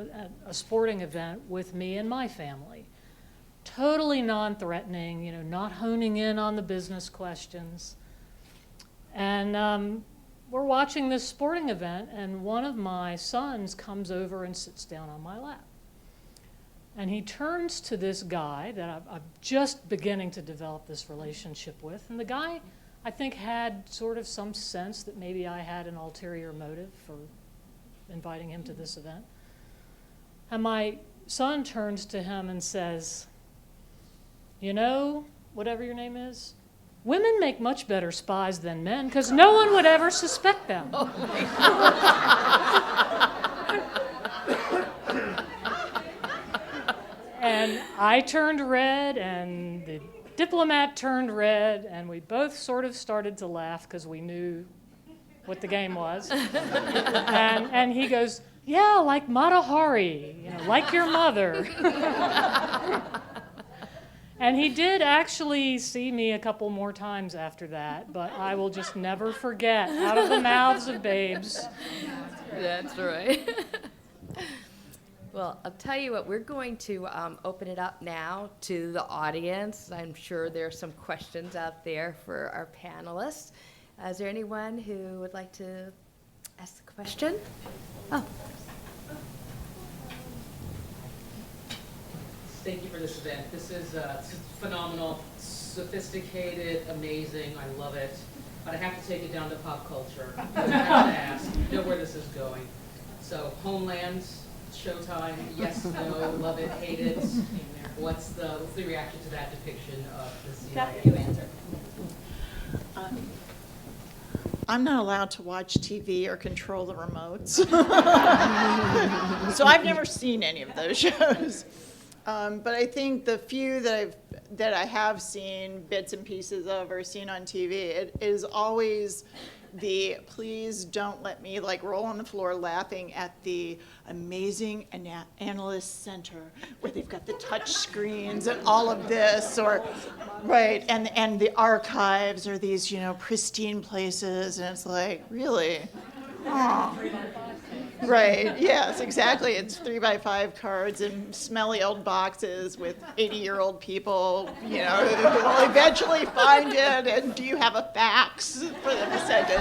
a sporting event with me and my family. Totally non-threatening, not honing in on the business questions. And we're watching this sporting event, and one of my sons comes over and sits down on my lap. And he turns to this guy that I'm just beginning to develop this relationship with. And the guy, I think, had sort of some sense that maybe I had an ulterior motive for inviting him to this event. And my son turns to him and says, you know, whatever your name is, women make much better spies than men because no one would ever suspect them. And I turned red, and the diplomat turned red, and we both sort of started to laugh because we knew what the game was. And he goes, yeah, like Mata Hari, you know, like your mother. And he did actually see me a couple more times after that, but I will just never forget, out of the mouths of babes. That's right. Well, I'll tell you what, we're going to open it up now to the audience. I'm sure there are some questions out there for our panelists. Is there anyone who would like to ask a question? Oh. Thank you for this event. This is phenomenal, sophisticated, amazing. I love it. But I have to take it down to pop culture. I have to ask, you know where this is going. So, Homeland, Showtime, yes, no, love it, hate it. What's the reaction to that depiction of the CIA? I'm not allowed to watch TV or control the remotes. So I've never seen any of those shows. But I think the few that I have seen bits and pieces of or seen on TV, it is always the please don't let me like roll on the floor laughing at the amazing analyst center where they've got the touch screens and all of this, or right, and the archives are these, you know, pristine places, and it's like, really? Oh. Right, yes, exactly. It's 3x5 cards and smelly old boxes with 80-year-old people, you know, who will eventually find it, and do you have a fax for them to send it?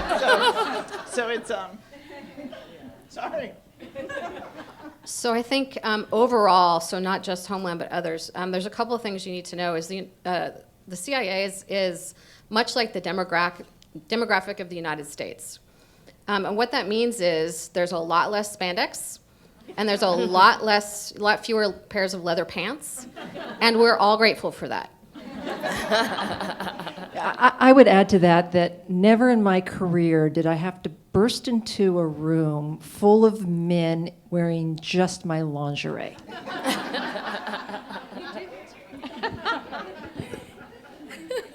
So it's, sorry. So I think overall, so not just Homeland but others, there's a couple of things you need to know. Is the CIA is much like the demographic of the United States. And what that means is there's a lot less spandex, and there's a lot fewer pairs of leather pants, and we're all grateful for that. I would add to that never in my career did I have to burst into a room full of men wearing just my lingerie.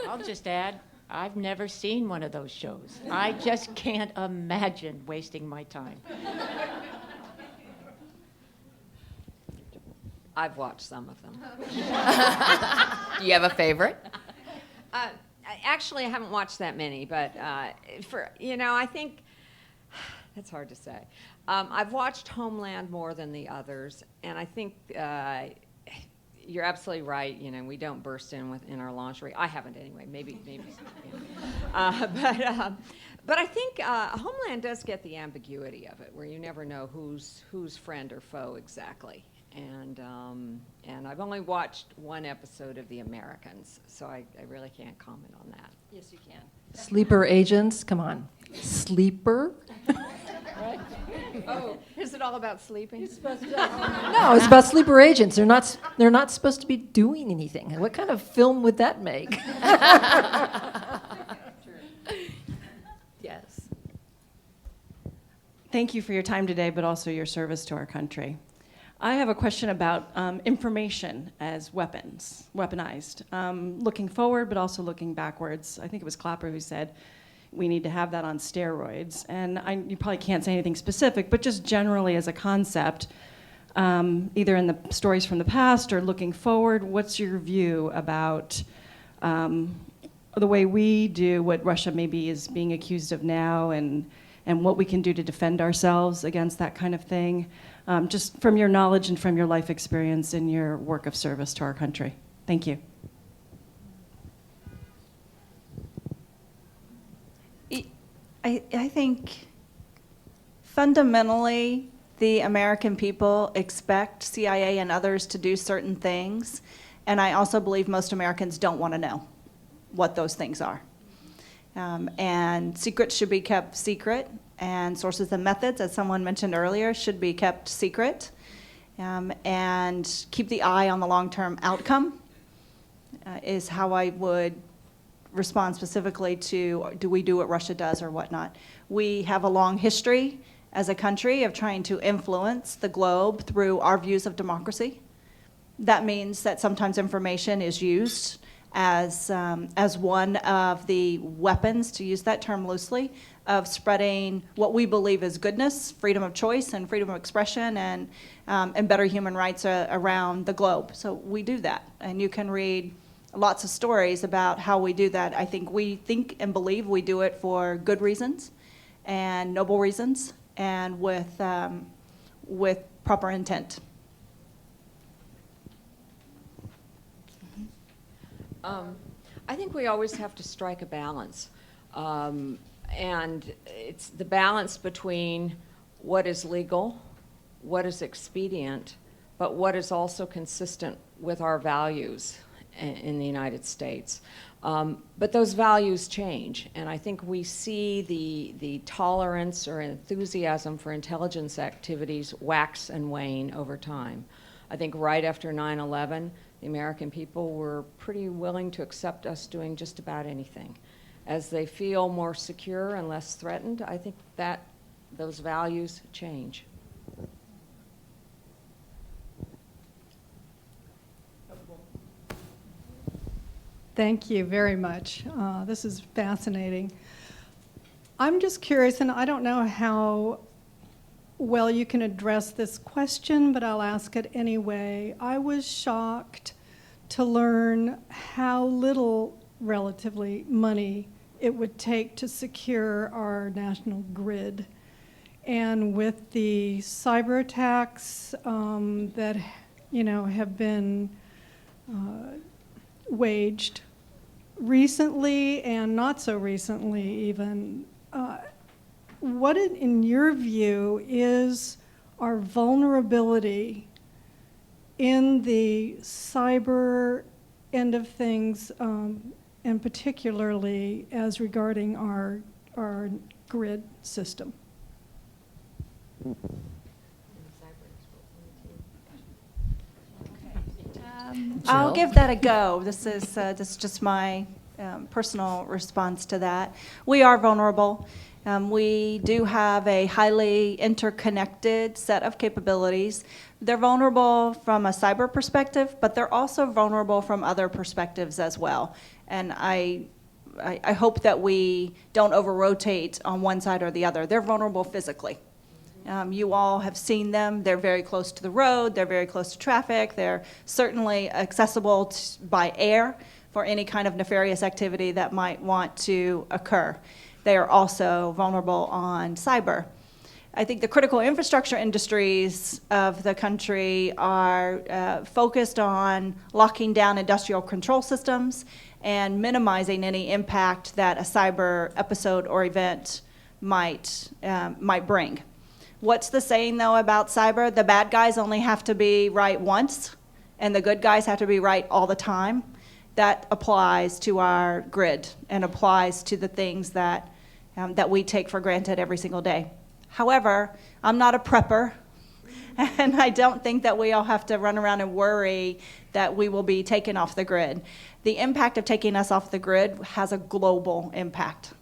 I'll just add, I've never seen one of those shows. I just can't imagine wasting my time. I've watched some of them. Do you have a favorite? Actually, I haven't watched that many, but I think that's hard to say. I've watched Homeland more than the others, and I think you're absolutely right. You know, we don't burst in our lingerie. I haven't anyway. Maybe. But I think Homeland does get the ambiguity of it, where you never know who's friend or foe exactly. And I've only watched one episode of The Americans, so I really can't comment on that. Yes, you can. Sleeper agents, come on. Sleeper? Right? Oh, is it all about sleeping? No, it's about sleeper agents. They're not supposed to be doing anything. What kind of film would that make? Yes. Thank you for your time today, but also your service to our country. I have a question about information as weapons, weaponized. Looking forward, but also looking backwards. I think it was Clapper who said we need to have that on steroids. And you probably can't say anything specific, but just generally as a concept, either in the stories from the past or looking forward, what's your view about the way we do what Russia maybe is being accused of now, and what we can do to defend ourselves against that kind of thing? Just from your knowledge and from your life experience in your work of service to our country. Thank you. I think fundamentally the American people expect CIA and others to do certain things, and I also believe most Americans don't want to know what those things are. And secrets should be kept secret, and sources and methods, as someone mentioned earlier, should be kept secret. And keep the eye on the long-term outcome is how I would respond specifically to, do we do what Russia does or whatnot? We have a long history as a country of trying to influence the globe through our views of democracy. That means that sometimes information is used as one of the weapons, to use that term loosely, of spreading what we believe is goodness, freedom of choice, and freedom of expression, and better human rights around the globe. So we do that, and you can read lots of stories about how we do that. I think we think and believe we do it for good reasons, and noble reasons, and with proper intent. I think we always have to strike a balance. And it's the balance between what is legal, what is expedient, but what is also consistent with our values in the United States. But those values change, and I think we see the tolerance or enthusiasm for intelligence activities wax and wane over time. I think right after 9/11, the American people were pretty willing to accept us doing just about anything. As they feel more secure and less threatened, I think that those values change. Thank you very much. This is fascinating. I'm just curious, and I don't know how well you can address this question, but I'll ask it anyway. I was shocked to learn how little, relatively, money it would take to secure our national grid. And with the cyber attacks that have been waged recently and not so recently even, what, in your view, is our vulnerability in the cyber end of things, and particularly as regarding our grid system? I'll give that a go. This is just my personal response to that. We are vulnerable. We do have a highly interconnected set of capabilities. They're vulnerable from a cyber perspective, but they're also vulnerable from other perspectives as well. And I hope that we don't over-rotate on one side or the other. They're vulnerable physically. You all have seen them. They're very close to the road. They're very close to traffic. They're certainly accessible by air for any kind of nefarious activity that might want to occur. They are also vulnerable on cyber. I think the critical infrastructure industries of the country are focused on locking down industrial control systems and minimizing any impact that a cyber episode or event might bring. What's the saying, though, about cyber? The bad guys only have to be right once, and the good guys have to be right all the time. That applies to our grid and applies to the things that we take for granted every single day. However, I'm not a prepper, and I don't think that we all have to run around and worry that we will be taken off the grid. The impact of taking us off the grid has a global impact.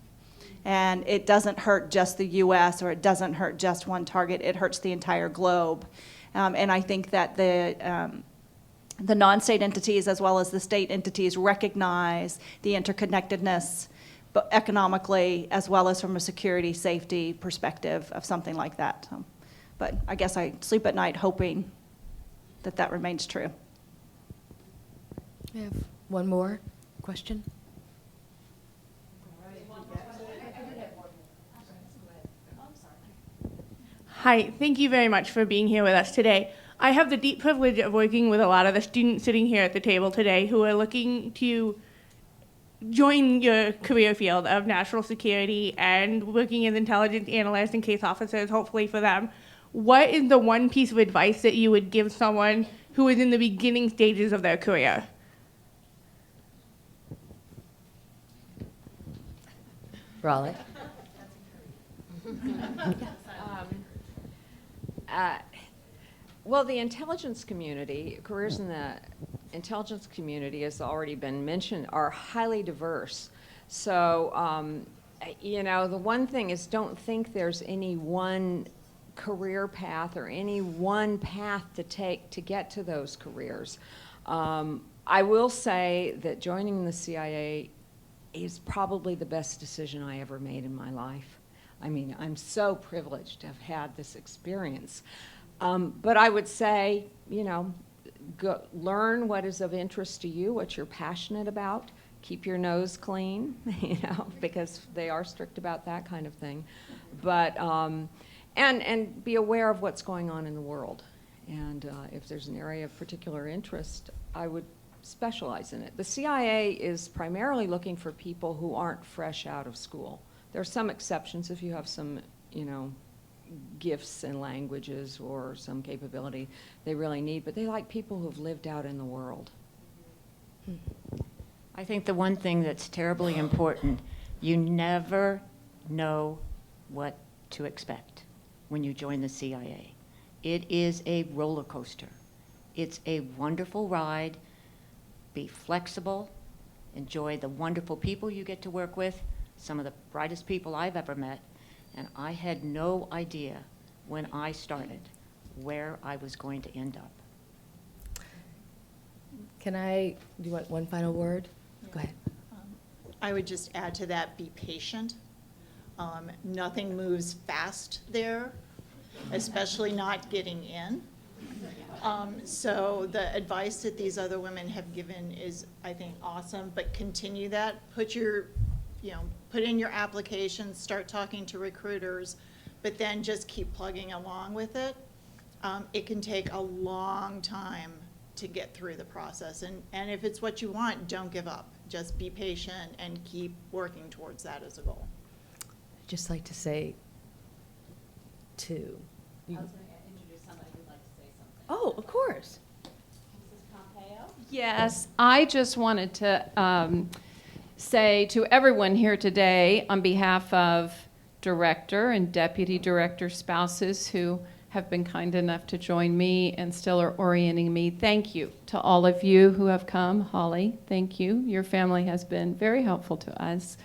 And it doesn't hurt just the US, or it doesn't hurt just one target, it hurts the entire globe. And I think that the non-state entities as well as the state entities recognize the interconnectedness, but economically as well as from a security safety perspective of something like that. But I guess I sleep at night hoping that that remains true. We have one more question. Hi, thank you very much for being here with us today. I have the deep privilege of working with a lot of the students sitting here at the table today who are looking to join your career field of national security and working as intelligence analysts and case officers, hopefully for them. What is the one piece of advice that you would give someone who is in the beginning stages of their career? Rollie? Well, the intelligence community, careers in the intelligence community, has already been mentioned, are highly diverse. So, you know, the one thing is, don't think there's any one career path or any one path to take to get to those careers. I will say that joining the CIA is probably the best decision I ever made in my life. I mean, I'm so privileged to have had this experience. But I would say, you know, learn what is of interest to you, what you're passionate about. Keep your nose clean, you know, because they are strict about that kind of thing. But, and be aware of what's going on in the world. And if there's an area of particular interest, I would specialize in it. The CIA is primarily looking for people who aren't fresh out of school. There are some exceptions if you have some, you know, gifts in languages or some capability they really need, but they like people who've lived out in the world. I think the one thing that's terribly important, you never know what to expect when you join the CIA. It is a roller coaster. It's a wonderful ride. Be flexible. Enjoy the wonderful people you get to work with, some of the brightest people I've ever met. And I had no idea when I started where I was going to end up. Do you want one final word? Go ahead. I would just add to that, be patient. Nothing moves fast there, especially not getting in. So the advice that these other women have given is, I think, awesome, but continue that. Put in your application, start talking to recruiters, but then just keep plugging along with it. It can take a long time to get through the process. And if it's what you want, don't give up. Just be patient and keep working towards that as a goal. I'd just like to say I was going to introduce somebody who'd like to say something. Oh, of course. Mrs. Pompeo? Yes, I just wanted to say to everyone here today, on behalf of director and deputy director spouses who have been kind enough to join me and still are orienting me, thank you to all of you who have come. Holly, thank you. Your family has been very helpful to us.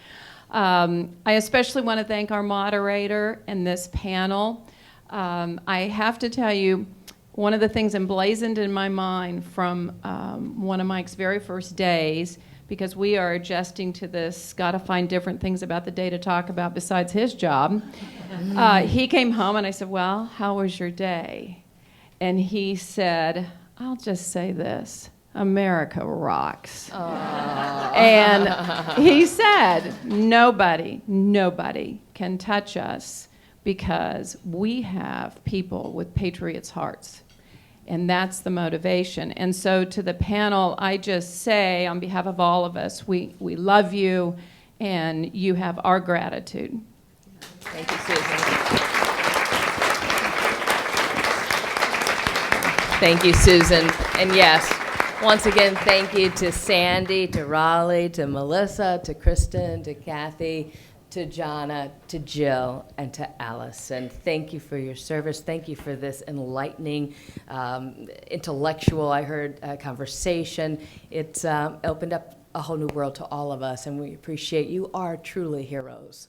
I especially want to thank our moderator and this panel. I have to tell you, one of the things emblazoned in my mind from one of Mike's very first days, because we are adjusting to this, got to find different things about the day to talk about besides his job. He came home and I said, well, how was your day? And he said, I'll just say this, America rocks. And he said, nobody can touch us because we have people with patriots' hearts. And that's the motivation. And so to the panel, I just say, on behalf of all of us, we love you, and you have our gratitude. Thank you, Susan. Thank you, Susan. And yes, once again, thank you to Sandy, to Rollie, to Melissa, to Kristin, to Kathy, to Jonna, to Jill, and to Alison. Thank you for your service. Thank you for this enlightening, intellectual, I heard, conversation. It's opened up a whole new world to all of us, and we appreciate you are truly heroes.